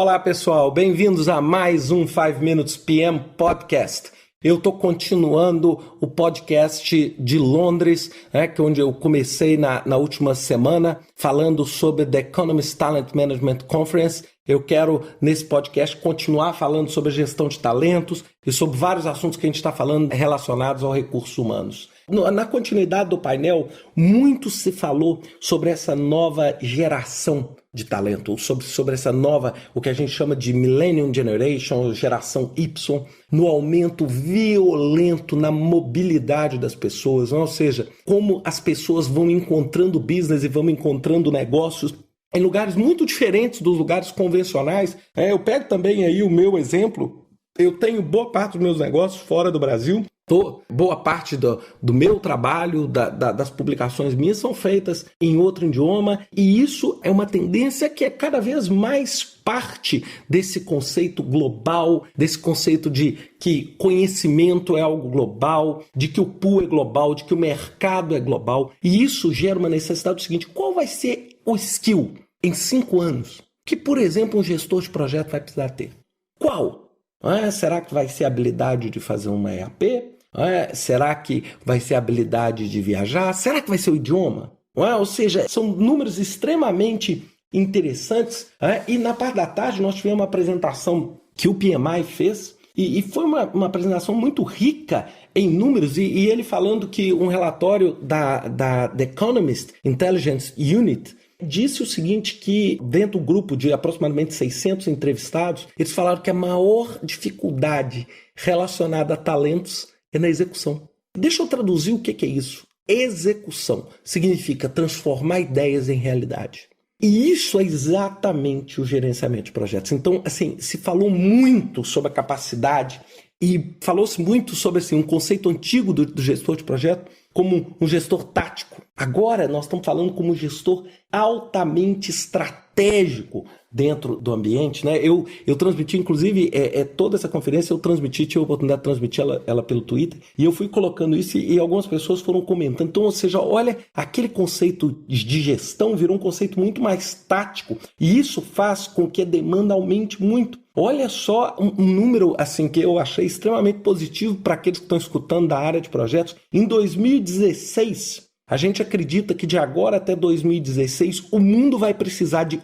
Olá pessoal, bem-vindos a mais um 5 Minutes PM Podcast. Eu estou continuando o podcast de Londres, que é onde eu comecei na última semana, falando sobre The Economist Talent Management Conference. Eu quero, nesse podcast, continuar falando sobre a gestão de talentos e sobre vários assuntos que a gente está falando relacionados aos recursos humanos. Na continuidade do painel, muito se falou sobre essa nova geração de talento, sobre essa nova, o que a gente chama de Millennium Generation, geração Y, no aumento violento na mobilidade das pessoas, ou seja, como as pessoas vão encontrando business e vão encontrando negócios em lugares muito diferentes dos lugares convencionais. Eu pego também aí o meu exemplo, eu tenho boa parte dos meus negócios fora do Brasil. Boa parte do meu trabalho, das publicações minhas são feitas em outro idioma, e isso é uma tendência que é cada vez mais parte desse conceito global, desse conceito de que conhecimento é algo global, de que o pool é global, de que o mercado é global, e isso gera uma necessidade do seguinte: qual vai ser o skill em 5 anos que, por exemplo, um gestor de projeto vai precisar ter? Qual? Será que vai ser a habilidade de fazer uma EAP? Será que vai ser a habilidade de viajar? Será que vai ser o idioma? Ou seja, são números extremamente interessantes. E na parte da tarde nós tivemos uma apresentação que o PMI fez, e foi uma apresentação muito rica em números, e ele falando que um relatório da The Economist Intelligence Unit disse o seguinte, que dentro do grupo de aproximadamente 600 entrevistados, eles falaram que a maior dificuldade relacionada a talentos é na execução. Deixa eu traduzir o que é isso. Execução significa transformar ideias em realidade. E isso é exatamente o gerenciamento de projetos. Então, assim, se falou muito sobre a capacidade e falou-se muito sobre um conceito antigo do gestor de projeto como um gestor tático. Agora nós estamos falando como um gestor altamente estratégico dentro do ambiente, né? Eu transmiti, inclusive, toda essa conferência eu transmiti, tive a oportunidade de transmitir ela pelo Twitter, e eu fui colocando isso e algumas pessoas foram comentando. Então, ou seja, olha, aquele conceito de gestão virou um conceito muito mais tático, e isso faz com que a demanda aumente muito. Olha só um número assim que eu achei extremamente positivo para aqueles que estão escutando da área de projetos. Em 2016, a gente acredita que de agora até 2016 o mundo vai precisar de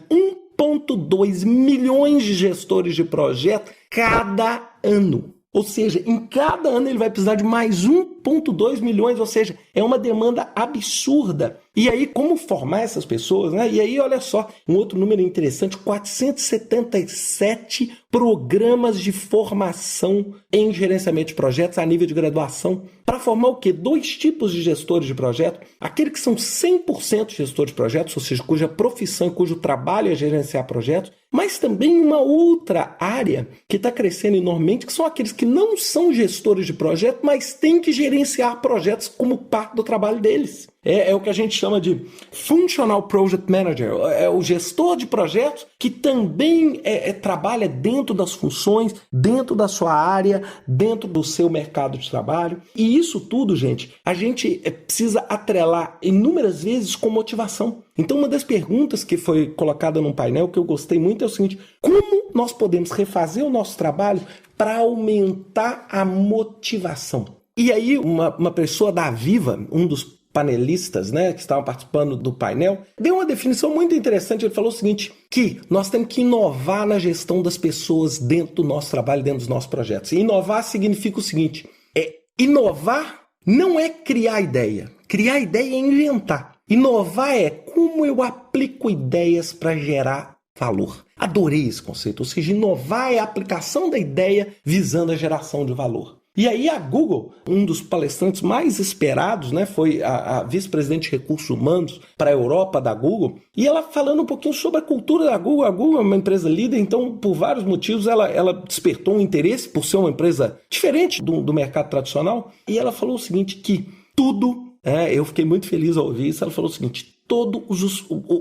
1,2 milhões de gestores de projeto cada ano. Ou seja, em cada ano ele vai precisar de mais 1,2 milhões, ou seja, é uma demanda absurda. E aí, como formar essas pessoas, né? E aí, olha só, um outro número interessante, 477 programas de formação em gerenciamento de projetos a nível de graduação, para formar o quê? 2 tipos de gestores de projeto. Aqueles que são 100% gestores de projetos, ou seja, cuja profissão, cujo trabalho é gerenciar projetos, mas também uma outra área que está crescendo enormemente, que são aqueles que não são gestores de projeto, mas têm que gerenciar projetos como parte do trabalho deles. É o que a gente chama de Functional Project Manager, é o gestor de projetos que também trabalha dentro das funções, dentro da sua área, dentro do seu mercado de trabalho. E isso tudo, gente, a gente precisa atrelar inúmeras vezes com motivação. Então, uma das perguntas que foi colocada num painel que eu gostei muito é o seguinte: como nós podemos refazer o nosso trabalho para aumentar a motivação? E aí, uma pessoa da Viva, um dos panelistas, né, que estavam participando do painel, deu uma definição muito interessante. Ele falou o seguinte, que nós temos que inovar na gestão das pessoas dentro do nosso trabalho, dentro dos nossos projetos. E inovar significa o seguinte: inovar não é criar ideia. Criar ideia é inventar. Inovar é como eu aplico ideias para gerar valor. Adorei esse conceito. Ou seja, inovar é a aplicação da ideia visando a geração de valor. E aí a Google, um dos palestrantes mais esperados, né, foi a vice-presidente de recursos humanos para a Europa da Google, e ela falando um pouquinho sobre a cultura da Google. A Google é uma empresa líder, então por vários motivos ela despertou um interesse por ser uma empresa diferente do mercado tradicional, e ela falou o seguinte, que tudo, eu fiquei muito feliz ao ouvir isso, ela falou o seguinte: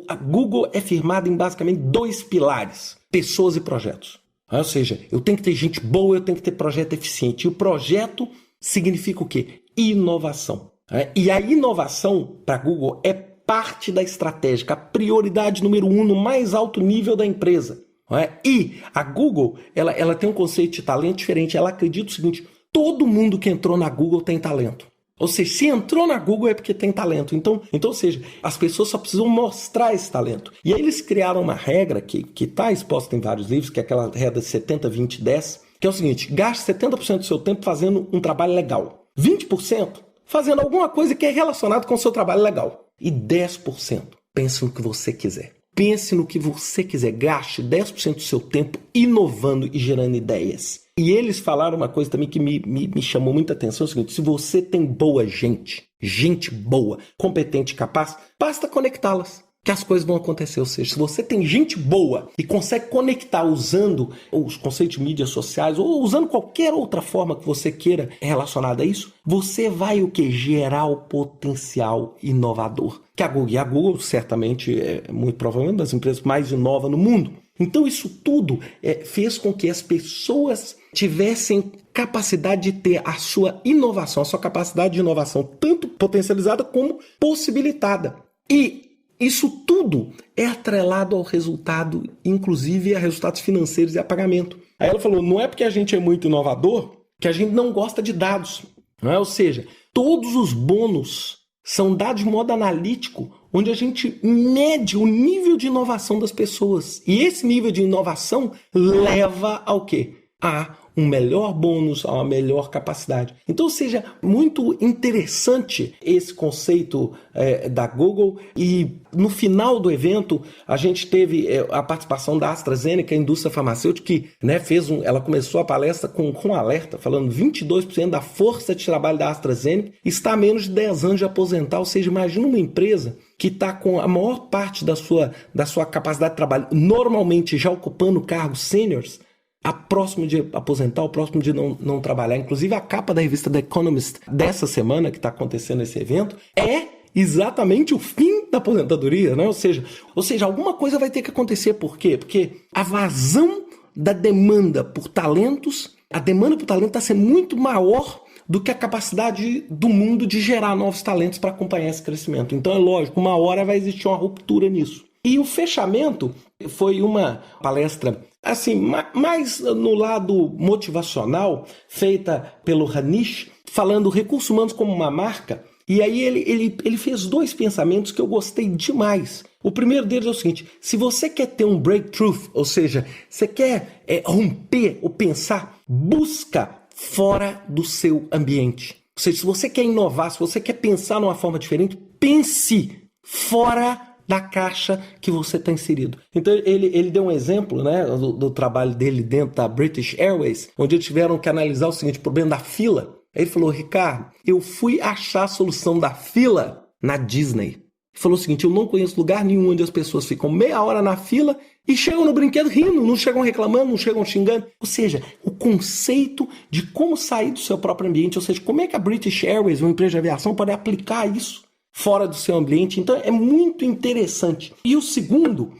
a Google é firmada em basicamente 2 pilares, pessoas e projetos. Ou seja, eu tenho que ter gente boa, eu tenho que ter projeto eficiente. E o projeto significa o quê? Inovação. E a inovação para a Google é parte da estratégia, a prioridade número 1 no mais alto nível da empresa. Não é? E a Google, ela tem um conceito de talento diferente. Ela acredita o seguinte: todo mundo que entrou na Google tem talento. Ou seja, se entrou na Google é porque tem talento. Então, ou seja, as pessoas só precisam mostrar esse talento. E aí eles criaram uma regra que está exposta em vários livros, que é aquela regra 70, 20, 10, que é o seguinte: gaste 70% do seu tempo fazendo um trabalho legal, 20% fazendo alguma coisa que é relacionada com o seu trabalho legal, e 10% pense no que você quiser. Pense no que você quiser. Gaste 10% do seu tempo inovando e gerando ideias. E eles falaram uma coisa também que me chamou muita atenção. É o seguinte: se você tem boa gente boa, competente, capaz, basta conectá-las, que as coisas vão acontecer. Ou seja, se você tem gente boa e consegue conectar usando os conceitos de mídias sociais ou usando qualquer outra forma que você queira relacionada a isso, você vai o quê? Gerar o potencial inovador. Que a Google certamente é muito provavelmente uma das empresas mais inova no mundo. Então isso tudo fez com que as pessoas tivessem capacidade de ter a sua inovação, a sua capacidade de inovação tanto potencializada como possibilitada. E isso tudo é atrelado ao resultado, inclusive a resultados financeiros e a pagamento. Aí ela falou: não é porque a gente é muito inovador que a gente não gosta de dados. Não é? Ou seja, todos os bônus são dados de modo analítico, onde a gente mede o nível de inovação das pessoas. E esse nível de inovação leva ao quê? A um melhor bônus, a uma melhor capacidade. Então, ou seja, muito interessante esse conceito da Google. E no final do evento, a gente teve a participação da AstraZeneca, a indústria farmacêutica, que ela começou a palestra com um alerta, falando 22% da força de trabalho da AstraZeneca está a menos de 10 anos de aposentar. Ou seja, imagina uma empresa que está com a maior parte da sua capacidade de trabalho normalmente já ocupando cargos sêniores, próximo de aposentar, próximo de não trabalhar. Inclusive, a capa da revista The Economist dessa semana, que está acontecendo esse evento, é exatamente o fim da aposentadoria, né? Ou seja, alguma coisa vai ter que acontecer. Por quê? Porque a vazão da demanda por talentos, a demanda por talento está sendo muito maior do que a capacidade do mundo de gerar novos talentos para acompanhar esse crescimento. Então, é lógico, uma hora vai existir uma ruptura nisso. E o fechamento foi uma palestra assim, mais no lado motivacional, feita pelo Hanish, falando recursos humanos como uma marca. E aí ele fez 2 pensamentos que eu gostei demais. O primeiro deles é o seguinte: se você quer ter um breakthrough, ou seja, você quer romper ou pensar, busca fora do seu ambiente. Ou seja, se você quer inovar, se você quer pensar numa forma diferente, pense fora da caixa que você está inserido. Então ele deu um exemplo, né, do trabalho dele dentro da British Airways, onde eles tiveram que analisar o seguinte: o problema da fila. Aí ele falou: Ricardo, eu fui achar a solução da fila na Disney. Ele falou o seguinte: eu não conheço lugar nenhum onde as pessoas ficam meia hora na fila e chegam no brinquedo rindo, não chegam reclamando, não chegam xingando. Ou seja, o conceito de como sair do seu próprio ambiente, ou seja, como é que a British Airways, uma empresa de aviação, pode aplicar isso fora do seu ambiente. Então é muito interessante. E o segundo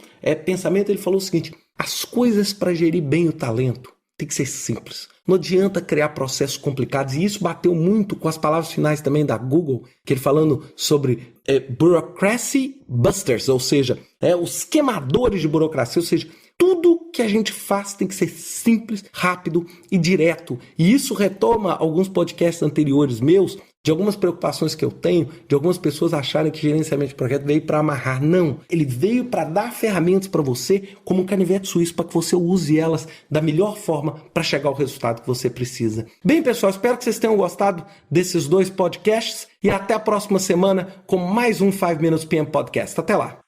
pensamento, ele falou o seguinte: as coisas para gerir bem o talento tem que ser simples. Não adianta criar processos complicados. E isso bateu muito com as palavras finais também da Google, que ele falando sobre bureaucracy busters, ou seja, os queimadores de burocracia. Ou seja, tudo que a gente faz tem que ser simples, rápido e direto. E isso retoma alguns podcasts anteriores meus, de algumas preocupações que eu tenho, de algumas pessoas acharem que gerenciamento de projeto veio para amarrar. Não, ele veio para dar ferramentas para você como um canivete suíço, para que você use elas da melhor forma para chegar ao resultado que você precisa. Bem, pessoal, espero que vocês tenham gostado desses 2 podcasts e até a próxima semana com mais um 5 Minutes PM Podcast. Até lá!